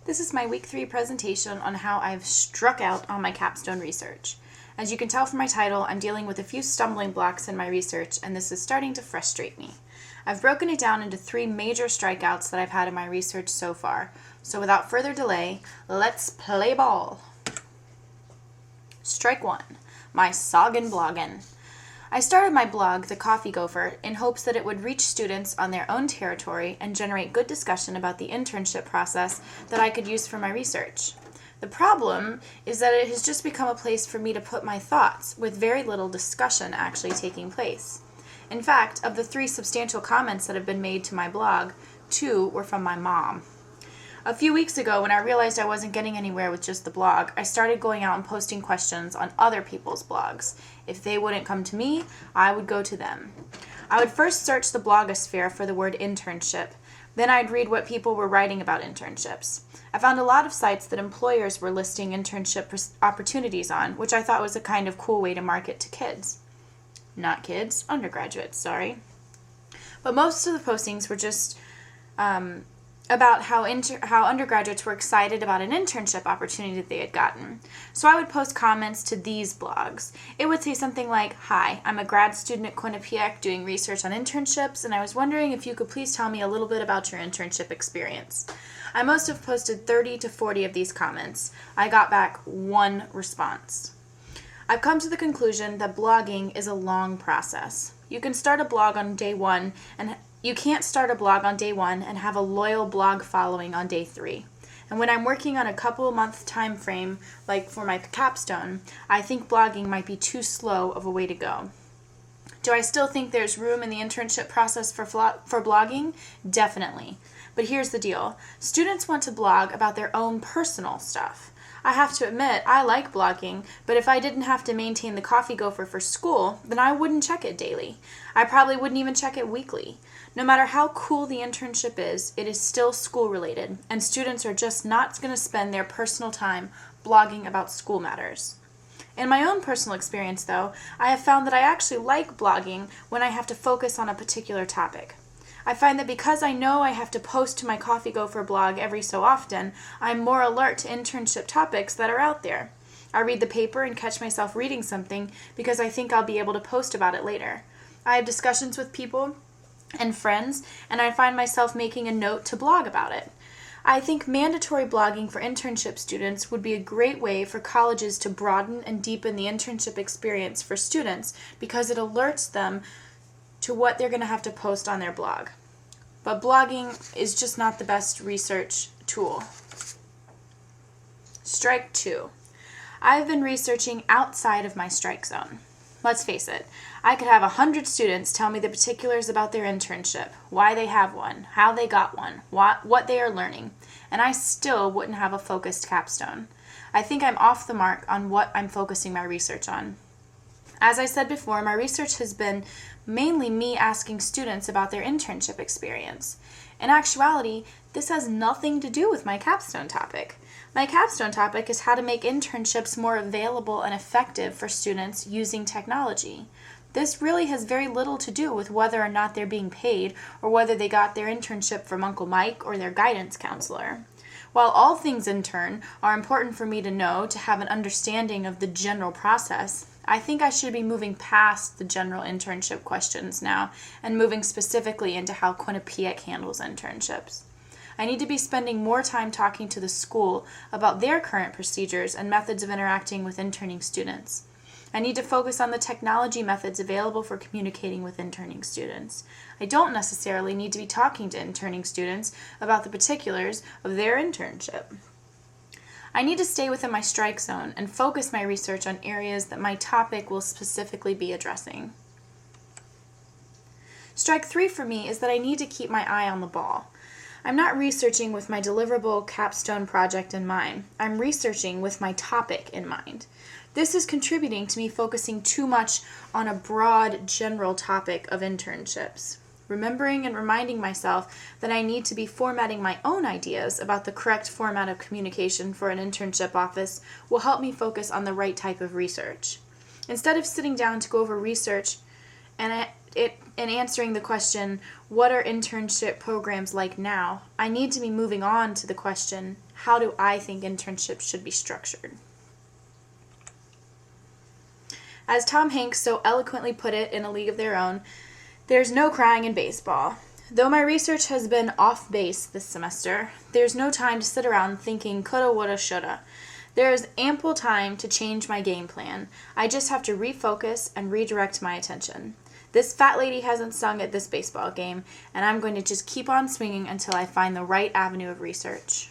This is my week 3 presentation on how I've struck out on my capstone research. As you can tell from my title, I'm dealing with a few stumbling blocks in my research, and this is starting to frustrate me. I've broken it down into 3 major strikeouts that I've had in my research so far. So without further delay, let's play ball. Strike 1, my soggin' bloggin'. I started my blog, The Coffee Gopher, in hopes that it would reach students on their own territory and generate good discussion about the internship process that I could use for my research. The problem is that it has just become a place for me to put my thoughts, with very little discussion actually taking place. In fact, of the 3 substantial comments that have been made to my blog, 2 were from my mom. A few weeks ago, when I realized I wasn't getting anywhere with just the blog, I started going out and posting questions on other people's blogs. If they wouldn't come to me, I would go to them. I would first search the blogosphere for the word internship. Then I'd read what people were writing about internships. I found a lot of sites that employers were listing internship opportunities on, which I thought was a kind of cool way to market to kids. Not kids, undergraduates, sorry. But most of the postings were just about how undergraduates were excited about an internship opportunity that they had gotten. So I would post comments to these blogs. It would say something like, "Hi, I'm a grad student at Quinnipiac doing research on internships, and I was wondering if you could please tell me a little bit about your internship experience." I must have posted 30 to 40 of these comments. I got back 1 response. I've come to the conclusion that blogging is a long process. You can start a blog on day 1 and you can't start a blog on day 1 and have a loyal blog following on day 3. And when I'm working on a couple month time frame, like for my capstone, I think blogging might be too slow of a way to go. Do I still think there's room in the internship process for blogging? Definitely. But here's the deal. Students want to blog about their own personal stuff. I have to admit, I like blogging, but if I didn't have to maintain the Coffee Gopher for school, then I wouldn't check it daily. I probably wouldn't even check it weekly. No matter how cool the internship is, it is still school-related, and students are just not going to spend their personal time blogging about school matters. In my own personal experience, though, I have found that I actually like blogging when I have to focus on a particular topic. I find that because I know I have to post to my Coffee Gopher blog every so often, I'm more alert to internship topics that are out there. I read the paper and catch myself reading something because I think I'll be able to post about it later. I have discussions with people and friends, and I find myself making a note to blog about it. I think mandatory blogging for internship students would be a great way for colleges to broaden and deepen the internship experience for students because it alerts them to what they're going to have to post on their blog. But blogging is just not the best research tool. Strike 2. I've been researching outside of my strike zone. Let's face it, I could have 100 students tell me the particulars about their internship, why they have one, how they got one, what they are learning, and I still wouldn't have a focused capstone. I think I'm off the mark on what I'm focusing my research on. As I said before, my research has been mainly me asking students about their internship experience. In actuality, this has nothing to do with my capstone topic. My capstone topic is how to make internships more available and effective for students using technology. This really has very little to do with whether or not they're being paid or whether they got their internship from Uncle Mike or their guidance counselor. While all things intern are important for me to know to have an understanding of the general process, I think I should be moving past the general internship questions now and moving specifically into how Quinnipiac handles internships. I need to be spending more time talking to the school about their current procedures and methods of interacting with interning students. I need to focus on the technology methods available for communicating with interning students. I don't necessarily need to be talking to interning students about the particulars of their internship. I need to stay within my strike zone and focus my research on areas that my topic will specifically be addressing. Strike 3 for me is that I need to keep my eye on the ball. I'm not researching with my deliverable capstone project in mind. I'm researching with my topic in mind. This is contributing to me focusing too much on a broad, general topic of internships. Remembering and reminding myself that I need to be formatting my own ideas about the correct format of communication for an internship office will help me focus on the right type of research. Instead of sitting down to go over research and in answering the question, what are internship programs like now, I need to be moving on to the question, how do I think internships should be structured? As Tom Hanks so eloquently put it in A League of Their Own, there's no crying in baseball. Though my research has been off base this semester, there's no time to sit around thinking coulda, woulda, shoulda. There is ample time to change my game plan. I just have to refocus and redirect my attention. This fat lady hasn't sung at this baseball game, and I'm going to just keep on swinging until I find the right avenue of research.